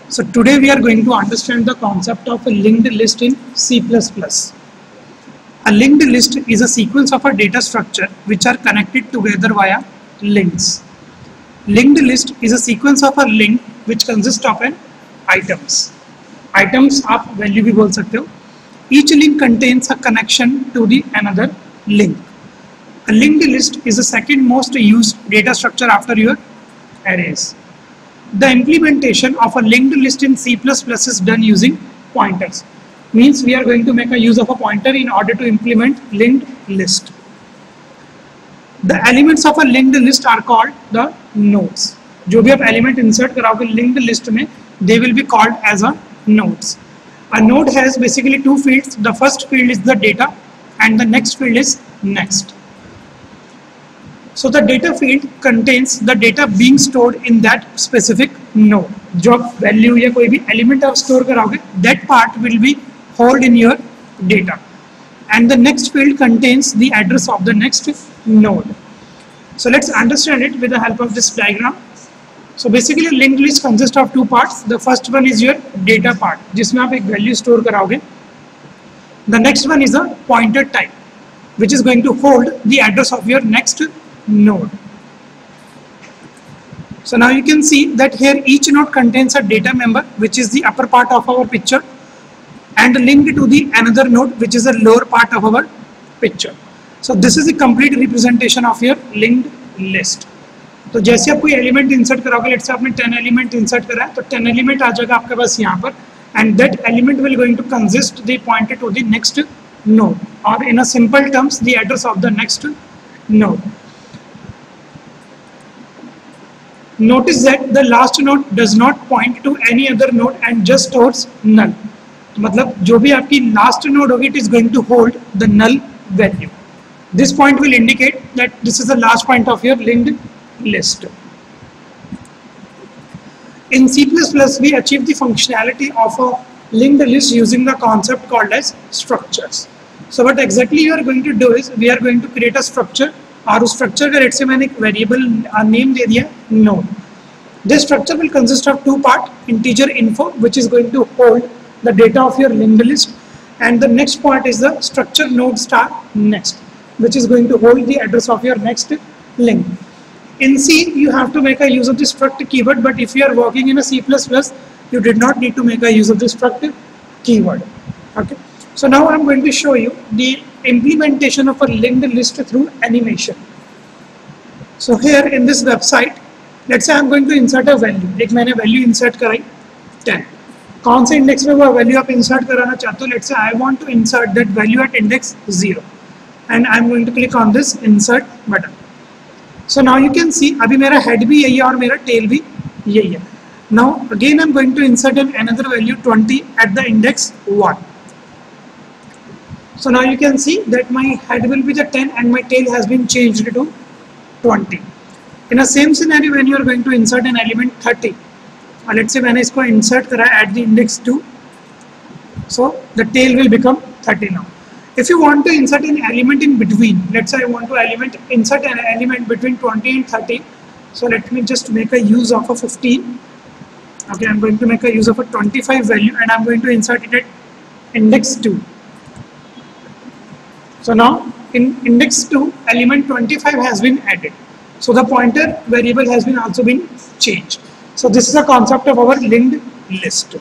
So today we are going to understand the concept of a linked list in C++. A linked list is a sequence of a data structure which are connected together via links. Linked list is a sequence of a link which consists of an items. Items आप value भी बोल सकते हो. Each link contains a connection to the another link. A linked list is the second most used data structure after your arrays. The implementation of a linked list in C++ is done using pointers. Means we are going to make a use of a pointer in order to implement linked list. The elements of a linked list are called the nodes. जो भी आप element insert कराओगे linked list में, they will be called as a nodes. A node has basically two fields. The first field is the data and the next field is next. So the data field contains the data being stored in that specific node. जो value या कोई भी element आप store कराओगे, that part will be held in your data. And the next field contains the address of the next node. So let's understand it with the help of this diagram. So basically linked list consists of two parts. The first one is your data part, जिसमें आप एक value store कराओगे. The next one is a pointer type, which is going to hold the address of your next node. So now you can see that here each node contains a data member, which is the upper part of our picture, and linked to the another node, which is the lower part of our picture. So this is the complete representation of your linked list. तो जैसे आप कोई element insert कराओगे, let's say आपने 10 element insert करा है, तो 10 element आ जाएगा आपके पास यहाँ पर, and that element will going to consist the pointer to the next node, or in a simple terms the address of the next node. Notice that the last node does not point to any other node and just stores null. मतलब जो भी आपकी last node होगी, it is going to hold the null value. This point will indicate that this is the last point of your linked list. In C++, we achieve the functionality of a linked list using the concept called as structures. So what exactly you are going to do is, we are going to create a structure, और उस structure का let's say मैंने एक variable name दे दिया node. This structure will consist of two parts: integer info, which is going to hold the data of your linked list, and the next part is the structure node star next, which is going to hold the address of your next link. In C, you have to make a use of the struct keyword, but if you are working in a C++, you did not need to make a use of the struct keyword. Okay. So now I am going to show you the implementation of a linked list through animation. So here in this website, let's say I am going to insert a value. एक मैंने value insert कराई 10. कौन से index में वो value आप insert कराना चाहते हो? Let's say I want to insert that value at index 0, and I am going to click on this insert button. So now you can see अभी मेरा head भी यही है और मेरा tail भी यही है. Now again I am going to insert another value 20 at the index 1. So now you can see that my head will be the 10 and my tail has been changed to 20. In the same scenario, when you are going to insert an element 30, let's say मैंने इसको insert करा at the index 2, so the tail will become 30 now. If you want to insert an element in between, let's say I want to insert an element between 20 and 30, so let me just make a use of a 15. Okay, I'm going to make a use of a 25 value and I'm going to insert it at index 2. So now in index 2, element 25 has been added. So the pointer variable has been also been changed. So this is the concept of our linked list.